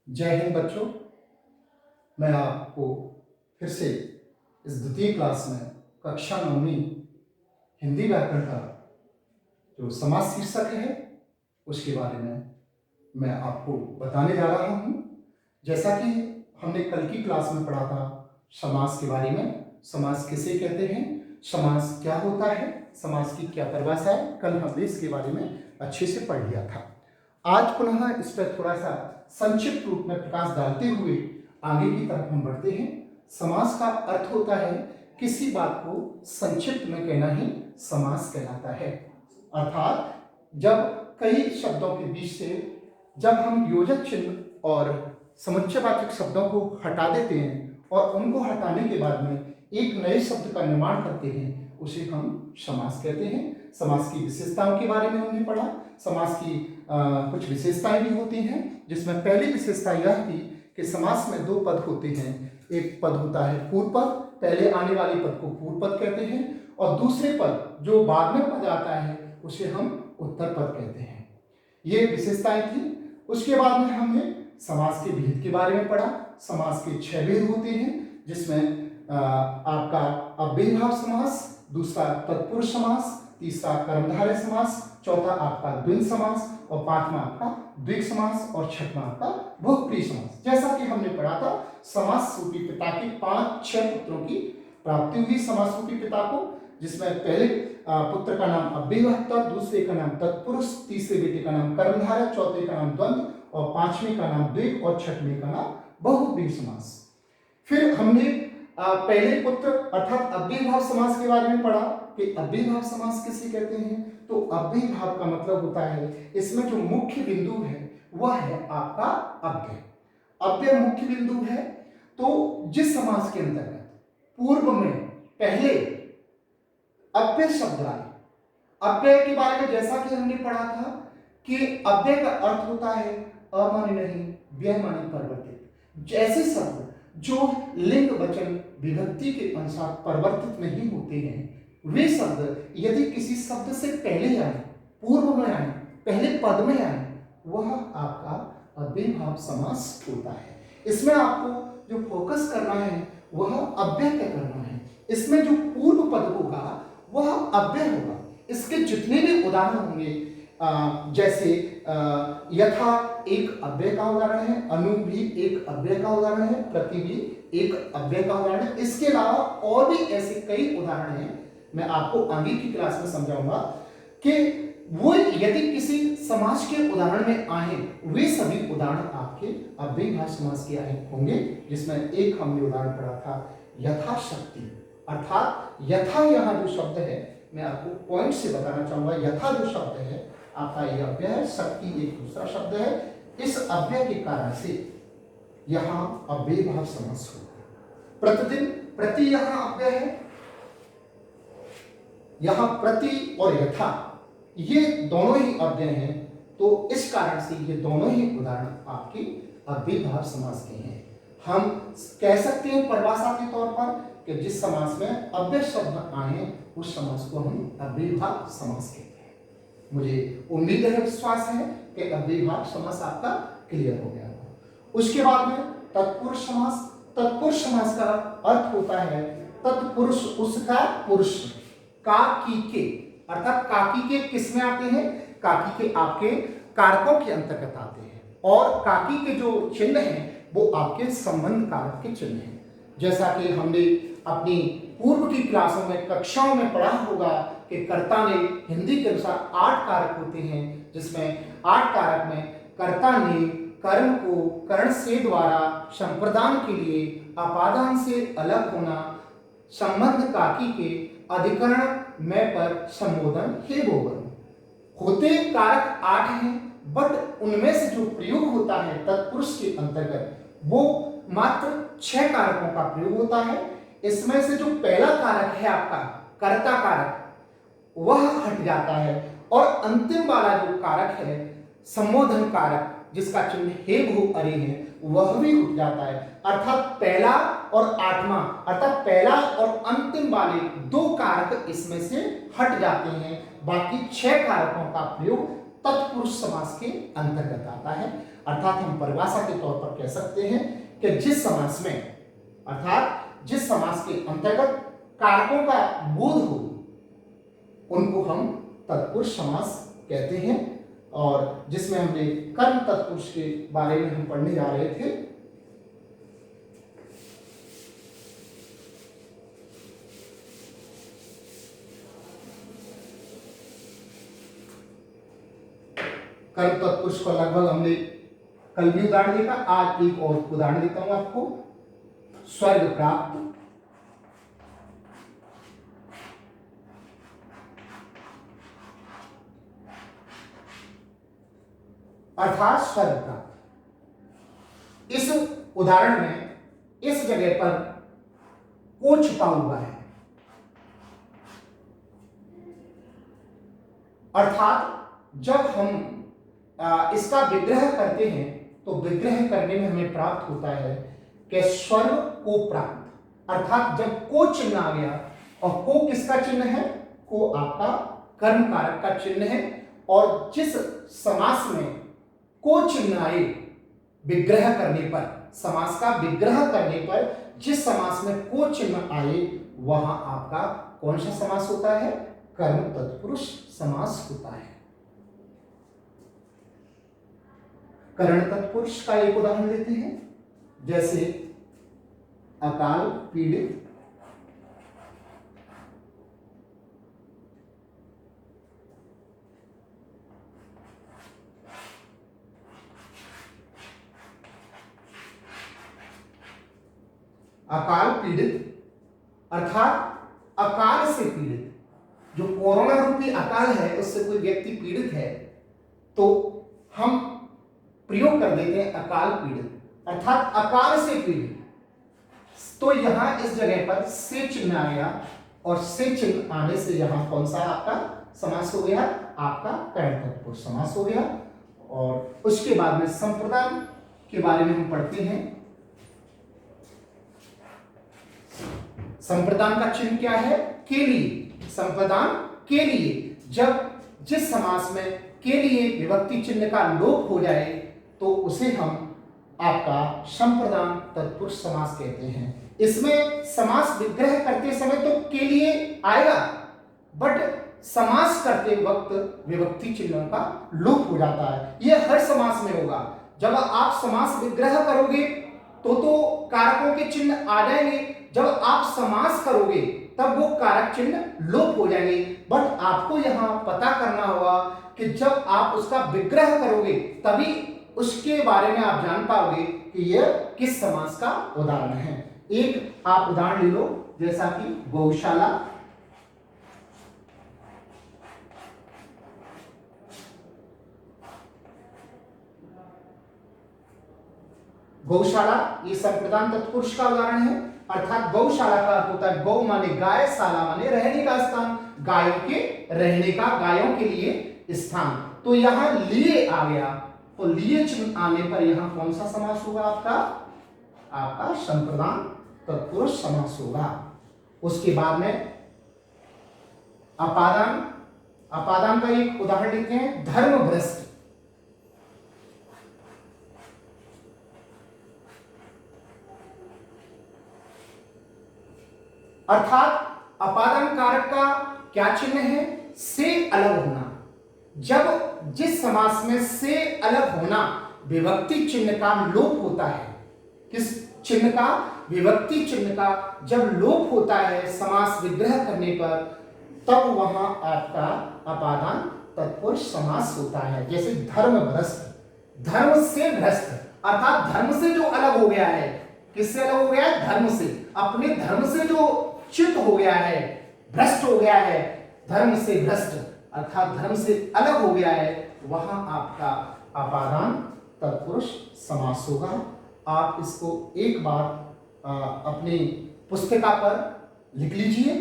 जय हिंद बच्चों। मैं आपको फिर से इस द्वितीय क्लास में कक्षा 9वीं हिंदी व्याकरण का जो समास शीर्षक है उसके बारे में मैं आपको बताने जा रहा हूँ। जैसा कि हमने कल की क्लास में पढ़ा था समास के बारे में, समास किसे कहते हैं, समास क्या होता है, समास की क्या परिभाषा है, कल हमने इसके बारे में अच्छे से पढ़ लिया था। आज पुनः इस पर थोड़ा सा संक्षिप्त रूप में प्रकाश डालते हुए आगे की तरफ हम बढ़ते हैं। समास का अर्थ होता है किसी बात को संक्षिप्त में कहना ही समास कहलाता है। अर्थात जब कई शब्दों के बीच से जब हम योजक चिन्ह और समुच्चयवाचक शब्दों को हटा देते हैं और उनको हटाने के बाद में एक नए शब्द का निर्माण करते हैं, उसे हम समास कहते हैं। समास की विशेषताओं के बारे में हमने पढ़ा। समास की कुछ विशेषताएं भी होती हैं, जिसमें पहली विशेषता यह थी कि समास में दो पद होते हैं। एक पद होता है पूर्व पद, पहले आने वाले पद को पूर्व पद कहते हैं, और दूसरे पद जो बाद में पद आता है उसे हम उत्तर पद कहते हैं। ये विशेषताएं थी। उसके बाद में हमने समास के भेद के बारे में पढ़ा। समास के 6 भेद होते हैं, जिसमें आपका अव्ययीभाव समास, दूसरा तत्पुरुष समास, तीसरा कर्मधारय समास, चौथा आपका द्वंद्व समास, और पांचवा आपका द्विग समास, और छठवां आपका बहुप्रिय समास। जैसा कि हमने पढ़ा था, समास रूपी पिता के 5-6 पुत्रों की प्राप्ति हुई समास रूपी पिता को, जिसमें पहले पुत्र का नाम अव्ययीभाव था, दूसरे का नाम तत्पुरुष, तीसरे बेटे का नाम कर्मधारय, चौथे का नाम द्वंद्व, और पांचवें का नाम द्विग, और छठवें का नाम बहुप्रिय समास। फिर हमने पहले पुत्र अर्थात अव्ययीभाव समास के बारे में पढ़ा कि अव्ययीभाव समास किसे कहते हैं। तो अव्ययीभाव का मतलब होता है इसमें जो मुख्य बिंदु है वह है आपका अव्यय। अव्यय मुख्य बिंदु है। तो जिस समास के अंतर्गत पूर्व में पहले अव्यय शब्द आए, अव्यय के बारे में जैसा कि हमने पढ़ा था कि अव्यय का अर्थ होता है अमानी नहीं, व्यय मानी परिवर्तित। जैसे शब्द जो लिंग वचन विभक्ति के अनुसार परिवर्तित नहीं होते हैं, वे शब्द यदि किसी शब्द से पहले आए, पूर्व में आए, पहले पद में आए, वह आपका अव्ययीभाव समास होता है। इसमें आपको जो फोकस करना है वह अव्यय पे करना है। इसमें जो पूर्व पद होगा वह अव्यय होगा। इसके जितने भी उदाहरण होंगे, जैसे यथा एक अव्यय का उदाहरण है, अनु भी एक अव्यय का उदाहरण है, प्रति भी एक अव्यय का उदाहरण है। इसके अलावा और भी ऐसे कई उदाहरण हैं, मैं आपको आगे की क्लास में समझाऊंगा कि वो यदि किसी समास के उदाहरण में आए, वे सभी उदाहरण आपके अव्ययीभाव समास के आए होंगे। जिसमें एक हमने उदाहरण पढ़ा था यथाशक्ति, अर्थात यथा यहाँ जो शब्द है, मैं आपको पॉइंट से बताना चाहूंगा। यथा जो शब्द है आपका ये अव्यय है, शक्ति एक दूसरा शब्द है। इस अव्यय के कारण से यहां अव्ययीभाव समास होगा। प्रतिदिन, प्रति यहां अव्यय है, यहां प्रति और यथा ये दोनों ही अव्यय हैं, तो इस कारण से ये दोनों ही उदाहरण आपके अव्ययीभाव समास के हैं। हम कह सकते हैं परिभाषा के तौर पर कि जिस समास में अव्यय शब्द आए उस समास को हम अव्ययीभाव समास कहते हैं। मुझे उम्मीद है, विश्वास है कि अव्ययीभाव समास आपका क्लियर हो गया होगा। उसके बाद में तत्पुरुष समास। तत्पुरुष समास का अर्थ होता है तत्पुरुष उसका पुरुष, काकी के, अर्थात काकी के किस में आते हैं, काकी के आपके कारकों के अंतर्गत आते हैं, और काकी के जो चिन्ह हैं वो आपके संबंध कारक के चिन्ह हैं। जैसा कि हमने अपनी पूर्व की क्लासों में, कक्षाओं में पढ़ा होगा कि कर्ता ने हिंदी के अनुसार 8 कारक होते हैं, जिसमें 8 कारक में कर्ता ने कर्ण को कर्ण से द्वारा संप्रदान के लिए अपादान से अलग होना, संबंध काकी के अधिकरण में पर संबोधन हे गोवन। होते कारक 8 हैं, बट उनमें से जो प्रयोग होता है तत्पुरुष के अंतर्गत वो मात्र 6 कारकों का प्रयोग होता है। इसमें से जो पहला कारक है आपका कर्ता कारक, वह हट जाता है, और अंतिम वाला जो कारक है संबोधन कारक, जिसका चिन्ह हे भू अरे है, वह भी उठ जाता है। अर्थात पहला और 8वां, अर्थात पहला और अंतिम वाले 2 कारक इसमें से हट जाते हैं। बाकी 6 कारकों का प्रयोग तत्पुरुष समास के अंतर्गत आता है। अर्थात हम परिभाषा के तौर पर कह सकते हैं कि जिस समास में, अर्थात जिस समास के अंतर्गत कारकों का बोध हो, उनको हम तत्पुरुष समास कहते हैं। और जिसमें हमने कर्म तत्पुरुष के बारे में हम पढ़ने जा रहे थे। कर्म तत्पुरुष को लगभग हमने कल भी उदाहरण देखा। आज एक और उदाहरण देता हूं आपको। स्वर्ग प्राप्त, अर्थात स्वर्ग प्राप्त। इस उदाहरण में इस जगह पर को छुपा हुआ है, अर्थात जब हम इसका विग्रह करते हैं तो विग्रह करने में हमें प्राप्त होता है कि स्वर्ग को प्राप्त। अर्थात जब को चिन्ह आ गया, और को किसका चिन्ह है? को आपका कर्म कारक का चिन्ह है। और जिस समास में को चिन्ह आए विग्रह करने पर, समास का विग्रह करने पर जिस समास में को चिन्ह आए, वहां आपका कौन सा समास होता है? कर्म तत्पुरुष समास होता है। करण तत्पुरुष का एक उदाहरण लेते हैं, जैसे अकाल पीड़ित, अकाल पीड़ित अर्थात अकाल से पीड़ित। जो कोरोना रूपी अकाल है उससे कोई व्यक्ति पीड़ित है तो हम प्रयोग कर देते हैं अकाल पीड़ित, अर्थात अकाल से पीड़ित। तो यहां इस जगह पर से चिन्ह आ गया, और से चिन्ह आने से यहां कौन सा आपका समास हो गया? आपका करण तत्पुरुष समास हो गया। और उसके बाद में संप्रदान के बारे में हम पढ़ते हैं। संप्रदान का चिन्ह क्या है? के लिए। संप्रदान के लिए। जब जिस समास में के लिए विभक्ति चिन्ह का लोप हो जाए तो उसे हम आपका संप्रदान तत्पुरुष समास कहते हैं। इसमें समास विग्रह करते समय तो के लिए आएगा, बट समास करते वक्त विभक्ति चिन्ह का लोप हो जाता है। यह हर समास में होगा। जब आप समास विग्रह करोगे तो कारकों के चिन्ह आ जाएंगे, जब आप समास करोगे तब वो कारक चिन्ह लोप हो जाएंगे। बट आपको यहां पता करना होगा कि जब आप उसका विग्रह करोगे तभी उसके बारे में आप जान पाओगे कि यह किस समास का उदाहरण है। एक आप उदाहरण ले लो, जैसा कि गौशाला, गौशाला ये संप्रदान तत्पुरुष का उदाहरण है। अर्थात गौशाला का अर्थ होता है गौ माने गाय, शाला माने रहने का स्थान, गायों के रहने का, गायों के लिए स्थान। तो यहां लिए आ गया, तो लिए चिन्ह आने पर यहां कौन सा समास होगा? आपका संप्रदान तत्पुरुष समास होगा। उसके बाद में अपादान, अपादान का एक उदाहरण लेते हैं, धर्मभ्रष्ट। अर्थात अपादान कारक का क्या चिन्ह है? से अलग होना। जब जिस समास में से अलग होना, विभक्ति चिन्ह का लोप होता है। किस चिन्ह का? विभक्ति चिन्ह का जब लोप होता है समास विग्रह करने पर, तब वहां आपका अपादान तत्पुरुष समास होता है। जैसे धर्मभ्रष्ट, धर्म से भ्रष्ट, अर्थात धर्म से जो अलग हो गया है। किससे अलग हो गया है? धर्म से। अपने धर्म से जो च्युत हो गया है, भ्रष्ट हो गया है, धर्म से भ्रष्ट अर्थात धर्म से अलग हो गया है, वहां आपका अपादान तत्पुरुष समास होगा। आप इसको एक बार अपनी पुस्तिका पर लिख लीजिए,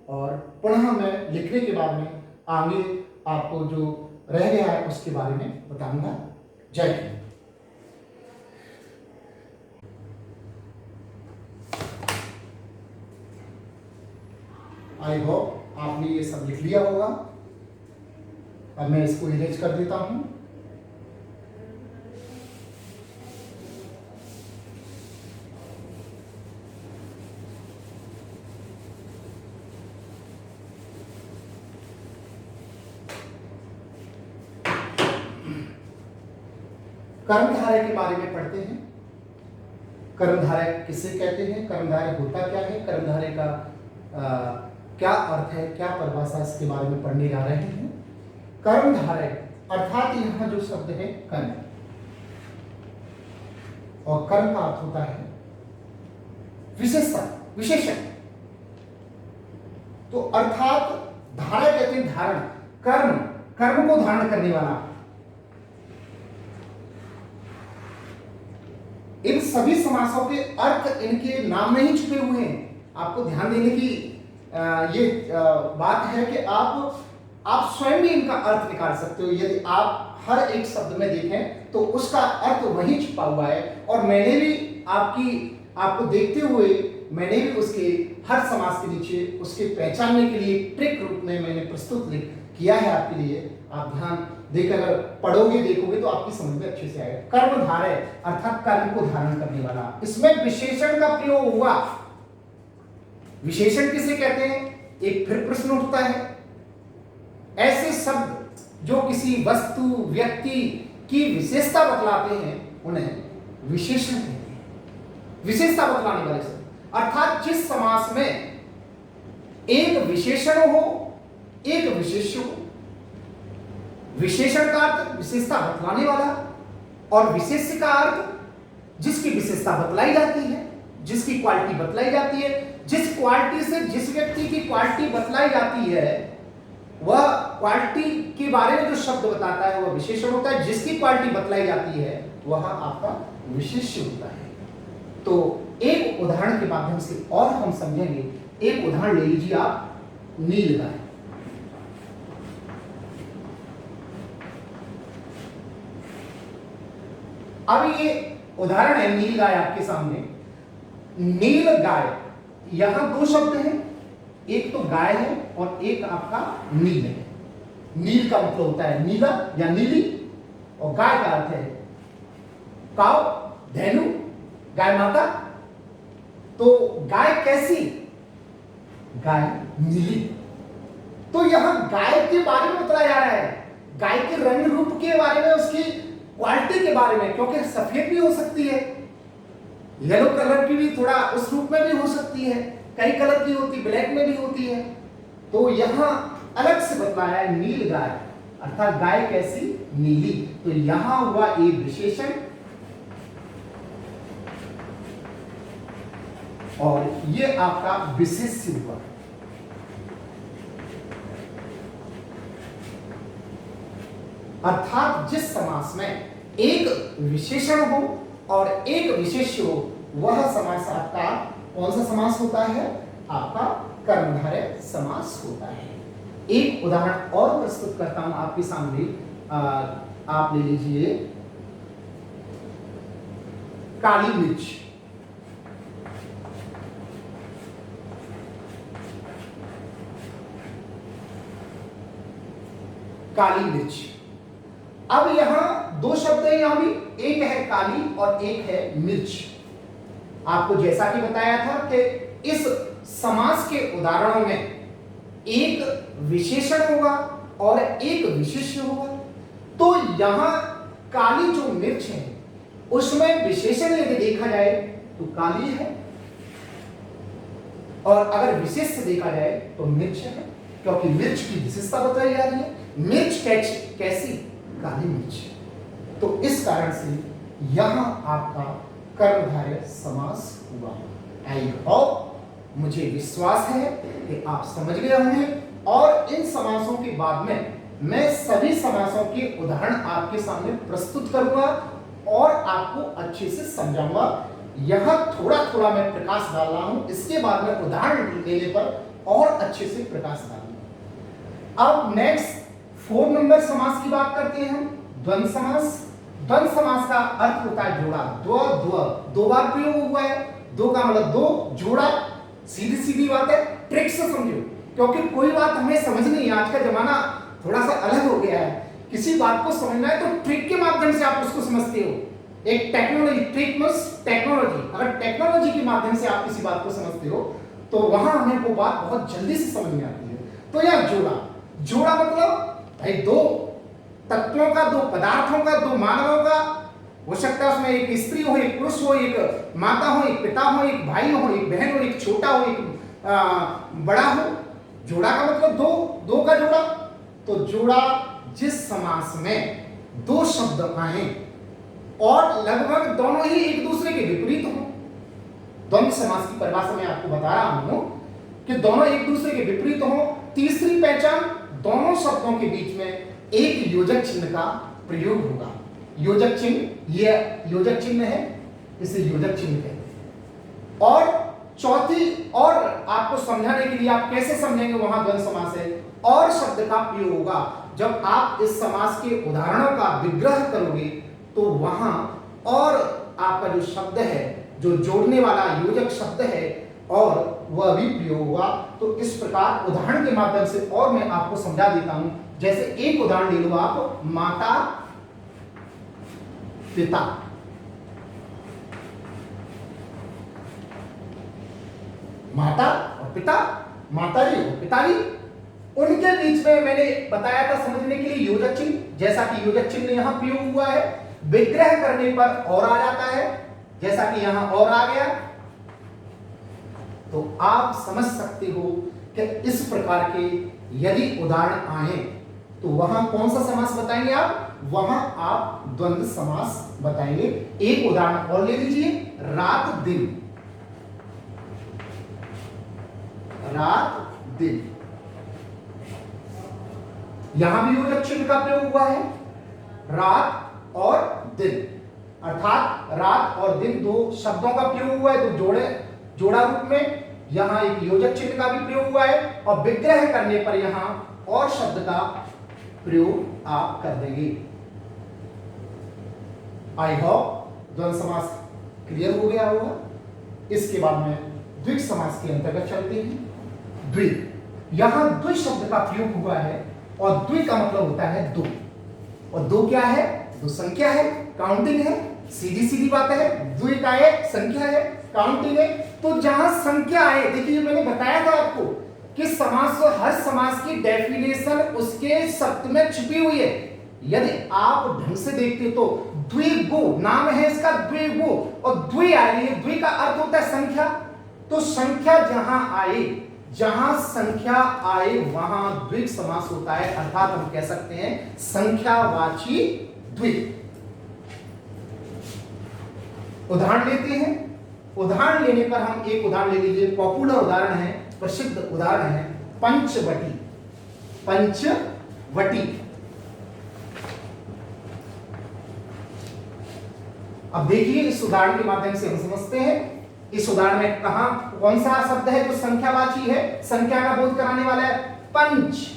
और पुनः मैं लिखने के बाद में आगे आपको जो रह गया है उसके बारे में बताऊंगा। जय हिंद। आई होप आपने ये सब लिख लिया होगा। अब मैं इसको इरेज कर देता हूं। कर्मधारय के बारे में पढ़ते हैं। कर्मधारय किसे कहते हैं, कर्मधारय होता क्या है, कर्मधारय का क्या अर्थ है, क्या परिभाषा, इसके बारे में पढ़ने जा रहे हैं। कर्मधारय अर्थात यहां जो शब्द है कर्म, और कर्म का अर्थ होता है विशेषता, विशेषण। तो अर्थात धारा कहते हैं धारण, कर्म, कर्म को धारण करने वाला। इन सभी समासों के अर्थ इनके नाम में ही छुपे हुए हैं। आपको ध्यान देने की ये बात है कि आप स्वयं भी इनका अर्थ निकाल सकते हो। यदि आप हर एक शब्द में देखें तो उसका अर्थ वही छुपा हुआ है। और मैंने भी आपको देखते हुए मैंने भी उसके हर समास के नीचे उसके पहचानने के लिए ट्रिक रूप में मैंने प्रस्तुत किया है आपके लिए। आप ध्यान देकर अगर पढ़ोगे देखोगे तो आपकी समझ में अच्छे से आएगा। कर्मधारय अर्थात कर्म को धारण करने वाला। इसमें विशेषण का प्रयोग हुआ। विशेषण किसे कहते हैं, एक फिर प्रश्न उठता है। ऐसे शब्द जो किसी वस्तु व्यक्ति की विशेषता बतलाते हैं उन्हें विशेषण कहते हैं। विशेषता बतलाने वाले शब्द अर्थात जिस समास में एक विशेषण हो एक विशेष्य हो। विशेषण का अर्थ विशेषता बतलाने वाला, और विशेष्य का अर्थ जिसकी विशेषता बतलाई जाती है, जिसकी क्वालिटी बतलाई जाती है। जिस क्वालिटी से जिस व्यक्ति की क्वालिटी बतलाई जाती है वह क्वालिटी के बारे में जो शब्द बताता है वह विशेषण होता है। जिसकी क्वालिटी बतलाई जाती है वह आपका विशेष्य होता है। तो एक उदाहरण के माध्यम से और हम समझेंगे। एक उदाहरण ले लीजिए आप, नीलगाय। अब ये उदाहरण है नीलगाय आपके सामने। नीलगाय, यहां दो शब्द हैं, एक तो गाय है और एक आपका नील है। नील का मतलब होता है नीला या नीली, और गाय का अर्थ है काव, धेनु, गाय माता। तो गाय कैसी, गाय नीली। तो यहां गाय के बारे में बताया जा रहा है, गाय के रंग रूप के बारे में, उसकी क्वालिटी के बारे में, क्योंकि सफेद भी हो सकती है, येलो कलर की भी थोड़ा उस रूप में भी हो सकती है, कई कलर की होती, ब्लैक में भी होती है। तो यहां अलग से बताया है नील गाय, अर्थात गाय कैसी, नीली। तो यहां हुआ एक विशेषण और ये आपका विशेष्य हुआ। अर्थात जिस समास में एक विशेषण हो और एक विशेष्य हो वह समास आपका कौन सा समास होता है, आपका कर्मधारय समास होता है। एक उदाहरण और प्रस्तुत करता हूं आपके सामने। आप ले लीजिए काली मिर्च। काली मिर्च। अब यहां दो शब्द हैं, यहां भी एक है काली और एक है मिर्च। आपको जैसा कि बताया था कि इस समास के उदाहरणों में एक विशेषण होगा और एक विशेष्य होगा। तो यहां काली जो मिर्च है उसमें विशेषण यदि देखा जाए तो काली है, और अगर विशेष्य देखा जाए तो मिर्च है, क्योंकि मिर्च की विशेषता बताई जा रही है। मिर्च कैसी, काली मिर्च। तो इस कारण से यहां आपका कर्मधारय समास हुआ। आई होप, मुझे विश्वास है कि आप समझ गए होंगे, और इन समासों के बाद में मैं सभी समासों के उदाहरण आपके सामने प्रस्तुत करूंगा और आपको अच्छे से समझाऊंगा। यहां थोड़ा थोड़ा मैं प्रकाश डाल रहा हूं, इसके बाद में उदाहरण लेने पर और अच्छे से प्रकाश डालूंगा। अब नेक्स्ट 4 नंबर समास की बात करते हैं हम, द्वंद्व समास। द्वंद्व समास का अर्थ होता है जोड़ा। दो बार प्रयोग हुआ है। दो का मतलब दो, जोड़ा सीधी सीधी बात है, ट्रिक से समझो, क्योंकि कोई बात हमें समझ नहीं है। आज का जमाना थोड़ा सा अलग हो गया है। किसी बात को समझना है तो ट्रिक के माध्यम से आप उसको समझते हो। एक टेक्नोलॉजी, ट्रिक मींस टेक्नोलॉजी, अगर टेक्नोलॉजी के माध्यम से आप किसी बात को समझते हो तो वहां हमें वो बात बहुत जल्दी से समझ में आती है। तो यह जोड़ा, जोड़ा मतलब भाई दो तत्वों का, दो पदार्थों का, दो मानवों का, हो सकता है उसमें एक स्त्री हो, एक पुरुष हो, एक माता हो, एक पिता हो, एक भाई हो, एक बहन हो, एक छोटा हो, एक बड़ा हो। जोड़ा का मतलब दो, दो का जोड़ा। तो जोड़ा जिस समास में दो शब्द आए और लगभग दोनों ही एक दूसरे के विपरीत हो। द्वंद्व समास की परिभाषा में आपको बता रहा हूं कि दोनों एक दूसरे के विपरीत हो। तीसरी पहचान, दोनों शब्दों के बीच में एक योजक चिन्ह का प्रयोग होगा। योजक चिन्ह, यह योजक चिन्ह है, इसे योजक चिन्ह कहते हैं। और चौथी, और आपको समझाने के लिए आप कैसे समझेंगे, वहां द्वंद्व समास है और शब्द का प्रयोग होगा। जब आप इस समास के उदाहरणों का विग्रह करोगे तो वहां और आपका जो शब्द है, जो जोड़ने वाला योजक शब्द है, और वह भी प्रयोग होगा। तो इस प्रकार उदाहरण के माध्यम से और मैं आपको समझा देता हूं। जैसे एक उदाहरण ले लो आप, माता पिता। माता और पिता, माताजी और पिताजी, उनके बीच में मैंने बताया था समझने के लिए योजक चिन्ह। जैसा कि योजक चिन्ह यहां प्रयोग हुआ है, विग्रह करने पर और आ जाता है, जैसा कि यहां और आ गया। तो आप समझ सकते हो कि इस प्रकार के यदि उदाहरण आए तो वहां कौन सा समास बताएंगे आप, वहां आप द्वंद्व समास बताएंगे। एक उदाहरण और ले लीजिए, रात दिन। रात दिन, यहां भी योजक चिन्ह का प्रयोग हुआ है, रात और दिन, अर्थात रात और दिन दो शब्दों का प्रयोग हुआ है, तो जोड़ा रूप में। यहां एक योजक चिन्ह का भी प्रयोग हुआ है और विग्रह करने पर यहां और शब्द का प्रयोग आप कर देंगे। आई होप द्वंद्व समास क्लियर हो गया होगा। इसके बाद में द्विग समास के अंतर्गत चलते हैं। द्विग, यहां द्वि शब्द का प्रयोग हुआ है और द्वि का मतलब होता है दो, और दो क्या है, दो संख्या है, काउंटिंग है, सीधी सीधी बात है। द्वि का एक संख्या है, काउंटिंग है। तो जहां संख्या है, देखिए मैंने बताया था आपको कि समास, हर समास की डेफिनेशन उसके शब्द में छुपी हुई है। यदि आप ढंग से देखते हो तो द्विगु नाम है इसका, द्विगु, और द्वि आ रही है, द्वि का अर्थ होता है संख्या। तो संख्या जहां आए, जहां संख्या आए वहां द्विग समास होता है, अर्थात हम कह सकते हैं संख्यावाची द्विग। उदाहरण लेते हैं। उदाहरण लेने पर हम एक उदाहरण ले लीजिए, पॉपुलर उदाहरण है, प्रसिद्ध उदाहरण है पंचवटी। पंचवटी, अब देखिए इस उदाहरण के माध्यम से हम समझते हैं इस उदाहरण में कहां कौन सा शब्द है जो संख्यावाची है, संख्या का बोध कराने वाला है, पंच।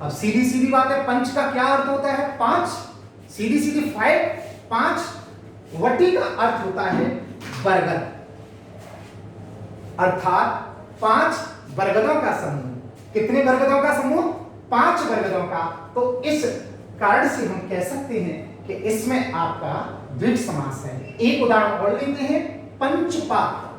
अब सीधी सीधी बात है, पंच का क्या अर्थ होता है, पांच, सीधी सीधी फाइव, पांच। वटी का अर्थ होता है बरगद, अर्थात पांच बरगदों का समूह। कितने बरगदों का समूह, पांच बरगदों का। तो इस कारण से हम कह सकते हैं कि इसमें आपका द्विग समास है। एक उदाहरण और लेते हैं, पंचपात्र।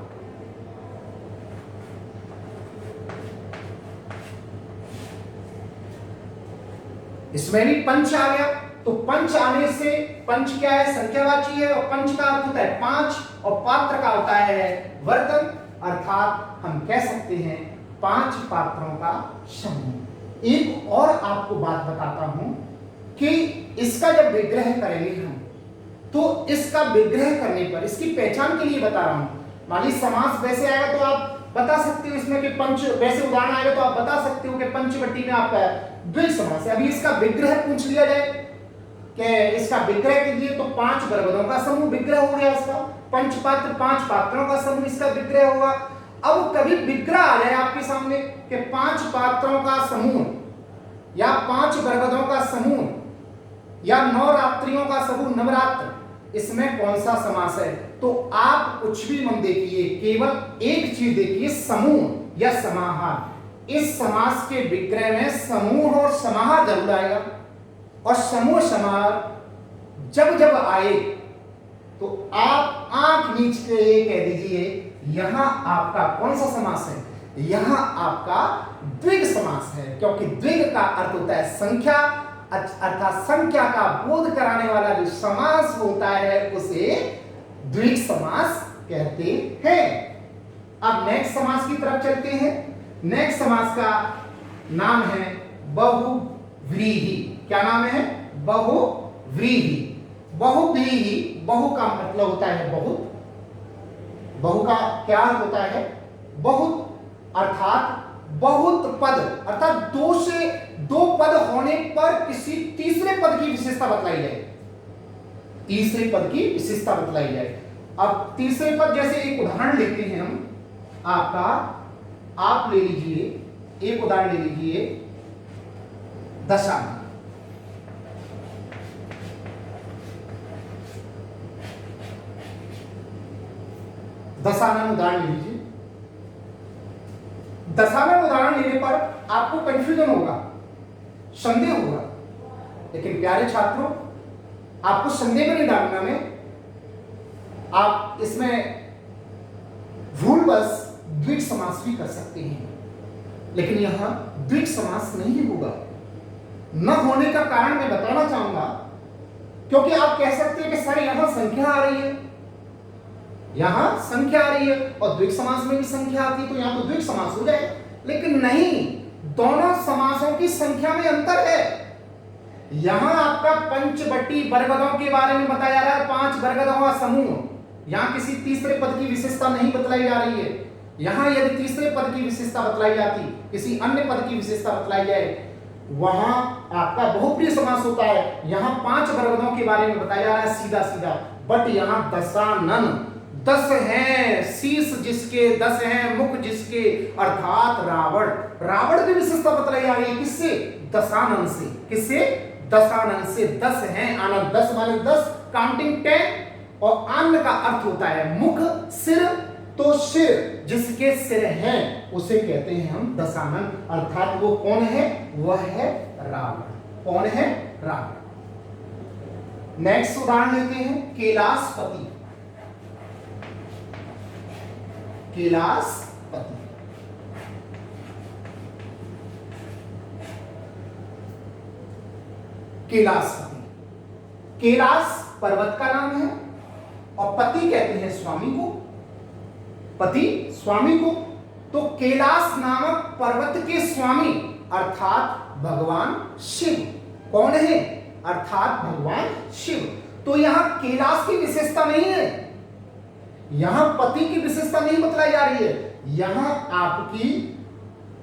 इसमें भी पंच आ गया, तो पंच आने से, पंच क्या है, संख्यावाची है, और पंच का अर्थ होता है पांच, और पात्र का होता है बर्तन, अर्थात हम कह सकते हैं पांच पात्रों का समूह। एक और आपको बात बताता हूं कि इसका जब विग्रह करेंगे हम, तो इसका विग्रह करने पर इसकी पहचान के लिए बता रहा हूं। मान लीजिए समास वैसे आएगा तो आप बता सकते हो इसमें कि पंच, वैसे उदाहरण आएगा तो आप बता सकते हो कि पंचवटी में आपका द्विग समास है। अभी इसका विग्रह पूछ लिया जाए कि इसका विग्रह कीजिए, तो पांच बरगदों का समूह विग्रह हो गया इसका। पंचपात्र, पांच पात्रों का समूह इसका विग्रह होगा। अब कभी विग्रह आ जाए आपके सामने कि पांच पात्रों का समूह, या पांच बरगदों का समूह, या नवरात्रियों का समूह, नवरात्र, इसमें कौन सा समास है, तो आप कुछ भी मत देखिए, केवल एक चीज देखिए, समूह या समाहार। इस समास के विग्रह में समूह और समाहार जरूर आएगा, और समूह समाहार जब जब आए तो आप आंख नीच के ये कह दीजिए यहां आपका कौन सा समास है, यहां आपका द्विग समास है, क्योंकि द्विग का अर्थ होता है संख्या, अर्थात संख्या का बोध कराने वाला जो समास होता है उसे द्विग समास कहते हैं। अब नेक्स्ट समास की तरफ चलते हैं। नेक्स्ट समास का नाम है बहुव्रीहि। क्या नाम है? बहुव्रीहि। बहुव्रीहि, बहु का मतलब होता है बहुत, बहु का क्या अर्थ होता है? बहुत, अर्थात बहुत पद, अर्थात दो पद होने पर किसी तीसरे पद की विशेषता बतलाई जाए, तीसरे पद की विशेषता बतलाई जाए। अब तीसरे पद, जैसे एक उदाहरण लेते हैं हम आपका, आप ले लीजिए, एक उदाहरण ले लीजिए दशानन। दशानन उदाहरण ले लीजिए। दशानन उदाहरण लेने पर आपको कंफ्यूजन होगा, संदेह होगा, लेकिन प्यारे छात्रों आपको संदेह में नहीं डालना में, आप इसमें भूलवश द्विग समास भी कर सकते हैं, लेकिन यहां द्विग समास नहीं होगा। न होने का कारण मैं बताना चाहूंगा, क्योंकि आप कह सकते हैं कि सर यहां संख्या आ रही है, यहां संख्या आ रही है और द्विग समास में भी संख्या आती है, तो यहां तो द्विग समास हो जाए, लेकिन नहीं, दोनों समासों की संख्या में अंतर है। यहां आपका पंचवटी बरगदों के बारे में बताया जा रहा है, 5 बरगदों का समूह, यहां किसी तीसरे पद की विशेषता नहीं बतलाई जा रही है। यहां यदि तीसरे पद की विशेषता बतलाई जाती, किसी अन्य पद की विशेषता बतलाई जाए, वहां आपका बहुप्रिय समास होता है। यहां 5 बरगदों के बारे में बताया जा रहा है सीधा सीधा, बट यहां दशानन, 10 हैं शीश जिसके, 10 हैं मुख जिसके, अर्थात रावण, रावण की विशेषता बतलाई जा रही है, किससे? दशानन से। किससे? दशानन से। 10 हैं, आनंद 10 माने 10, काउंटिंग 10, और अन्न का अर्थ होता है मुख, सिर, तो सिर जिसके सिर हैं उसे कहते हैं हम दशानन, अर्थात वो कौन है? वह है रावण। कौन है? रावण। नेक्स्ट उदाहरण लेते हैं कैलाशपति। कैलाशपति, कैलाशपति, कैलाश पर्वत का नाम है और पति कहते हैं स्वामी को, पति स्वामी को। तो कैलाश नामक पर्वत के स्वामी अर्थात भगवान शिव। कौन है? अर्थात भगवान शिव। तो यहां कैलाश की विशेषता नहीं है, यहां पति की विशेषता नहीं बतलाई जा रही है, यहां आपकी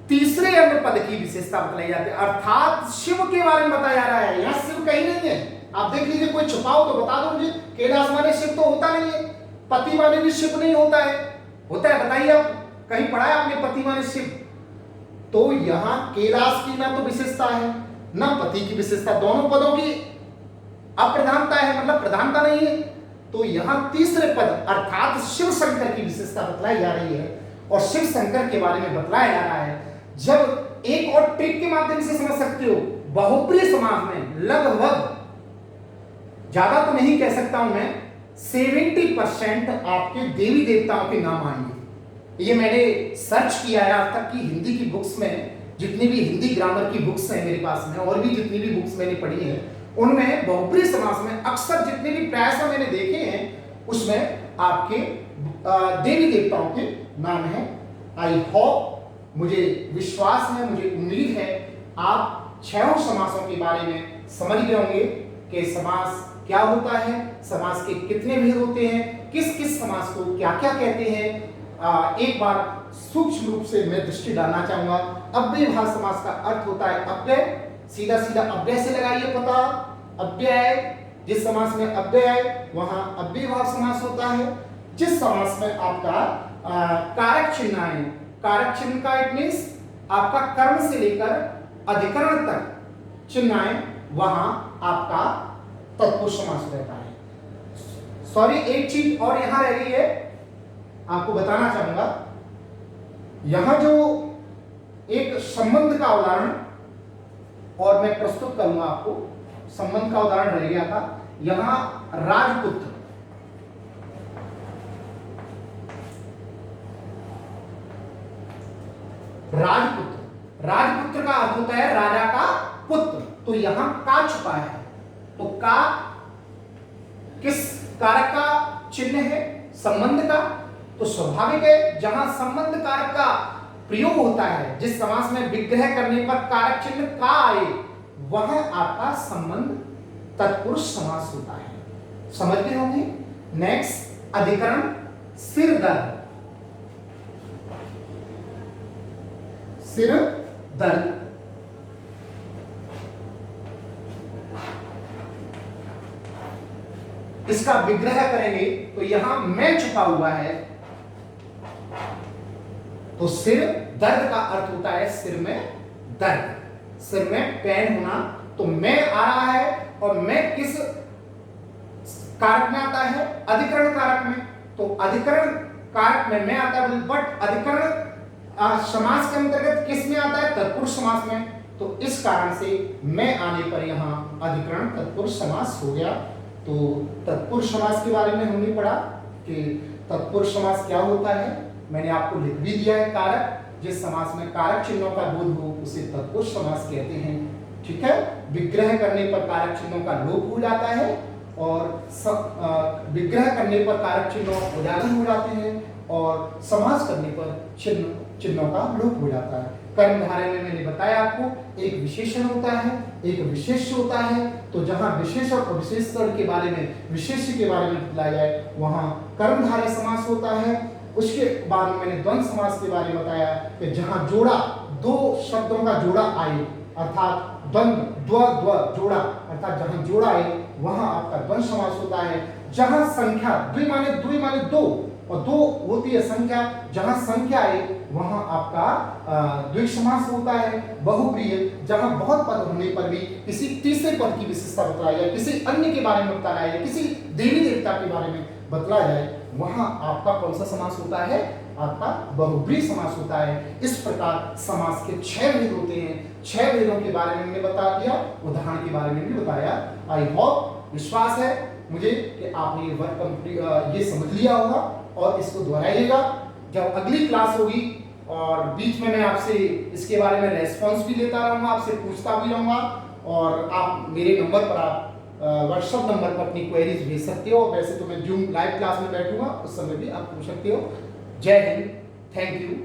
तीसरे अन्य पद की विशेषता बतलाई जाती है, अर्थात शिव के बारे में बताया जा रहा है। यहां शिव कहीं नहीं है। आप देख लीजिए, कोई छुपाओ तो बता दो मुझे, कैलाश माने शिव तो होता नहीं है, पति माने भी शिव नहीं होता है। होता है? बताइए, आप कहीं पढ़ा है आपने पति माने शिव? तो यहां कैलाश की ना तो विशेषता है ना पति की विशेषता, दोनों पदों की अप्रधानता है, मतलब प्रधानता नहीं है। तो यहां तीसरे पद अर्थात शिव शंकर की विशेषता बतलाई जा रही है, और शिव शंकर के बारे में बतलाया जा रहा है। जब एक और ट्रिक के माध्यम से समझ सकते हो, बहुप्रिय समास में लगभग, ज्यादा तो नहीं कह सकता हूं मैं, 70% आपके देवी देवताओं के नाम आएंगे। ये मैंने सर्च किया है आज तक की हिंदी की बुक्स में, जितनी भी हिंदी ग्रामर की बुक्स हैं मेरे पास में, और भी जितनी भी बुक्स मैंने पढ़ी हैं, उनमें बहुप्रिय समास में अक्सर जितने भी प्रयास मैंने देखे हैं उसमें आपके देवी देवताओं के नाम हैं। आई होप, मुझे विश्वास है, मुझे उम्मीद है आप 6 समासों के बारे में समझ गए होंगे कि समास क्या होता है, समास के कितने भेद होते हैं, किस किस समास को क्या क्या कहते हैं। एक बार सूक्ष्म रूप से मैं दृष्टि डालना चाहूंगा। अव्ययभाव समास का अर्थ होता है अव्यय, सीधा सीधा अव्यय से लगाइए पता, अव्यय, जिस समास में अव्यय है वहां अव्ययभाव समास होता है। जिस समास में आपका कारक चिन्ह आए, कारक चिन्ह का इट मींस आपका कर्म से लेकर अधिकरण तक चिन्ह आए, वहां आपका तत्पुरुष समास रहता है। सॉरी, एक चीज और यहां रह गई है, आपको बताना चाहूंगा। यहां जो एक संबंध का उदाहरण और मैं प्रस्तुत करूंगा आपको। संबंध का उदाहरण रह गया था यहां राजपुत्र, राजपुत्र, राजपुत्र का अर्थ होता है राजा का पुत्र, तो यहां का छुपा है, तो का किस कारक का चिन्ह है? संबंध का। तो स्वाभाविक है जहां संबंध कारक का प्रयोग होता है, जिस समास में विग्रह करने पर कारक चिन्ह का आए, वह आपका संबंध तत्पुरुष समास होता है। समझ गए होंगे। नेक्स्ट, अधिकरण सिर दर्द, सिर दर्द, इसका विग्रह करेंगे तो यहां मैं छुपा हुआ है, तो सिर दर्द का अर्थ होता है सिर में दर्द, सिर में पेन होना। तो मैं आ रहा है और मैं किस कारक में आता है? अधिकरण कारक में। तो अधिकरण कारक में मैं आता है, बट अधिकरण समास के अंतर्गत किस में आता है? तत्पुरुष समास में। तो इस कारण से मैं आने पर यहां अधिकरण तत्पुरुष समास हो गया। तो तत्पुरुष समास के बारे में हमने पढ़ा कि तत्पुरुष समास क्या होता है। मैंने आपको लिख भी दिया है कारक, जिस समास में कारक चिन्हों का बोध हो उसे तत्पुरुष समास कहते हैं। ठीक है। विग्रह करने पर कारक चिन्हों का लोप हो जाता है और विग्रह करने पर कारक चिन्हों उजागर हो जाते हैं और समास करने पर चिन्हों का लोप हो जाता है। कर्मधारय में मैंने बताया आपको एक विशेषण होता है, एक विशेष्य होता है। तो जहां विशेषण और विशेषण के बारे में, विशेष्य के बारे में बताया जाए, वहां कर्मधारय समास होता है। उसके बाद में मैंने द्वंद्व समास के बारे में बताया कि जहां जोड़ा, दो शब्दों का जोड़ा आए, अर्थात द्वंद्व, द्व जोड़ा, अर्थात जहां जोड़ा आए वहां आपका द्वंद्व समास होता है। जहां संख्या द्वि माने दो और दो होती है संख्या, जहां संख्या आए वहां आपका द्विग समास होता है। बहुप्रिय, जहां बहुत पद होने पर भी किसी तीसरे पद की विशेषता बतलाया जाए, किसी अन्य के बारे में बताया जाए, किसी देवी देवता के बारे में बतलाया जाए, वहां आपका कौन सा समास होता है? आपका बहुब्रीहि समास होता है। इस प्रकार समास के 6 भेद होते हैं। 6 भेदों के बारे में मैंने बता दिया, उदाहरण के बारे में भी बताया। आई होप, विश्वास है मुझे कि आपने ये वर्क कंप्लीट ये समझ लिया होगा और इसको दोहराइएगा। जब अगली क्लास होगी और बीच में मैं आपसे इसके बारे में रेस्पॉन्स भी लेता रहूंगा, आपसे पूछता भी रहूंगा और आप मेरे नंबर पर, आप व्हाट्सएप नंबर पर अपनी क्वेरीज भेज सकते हो। वैसे तो मैं जूम लाइव क्लास में बैठूंगा, उस समय भी आप पूछ सकते हो। जय हिंद, थैंक यू।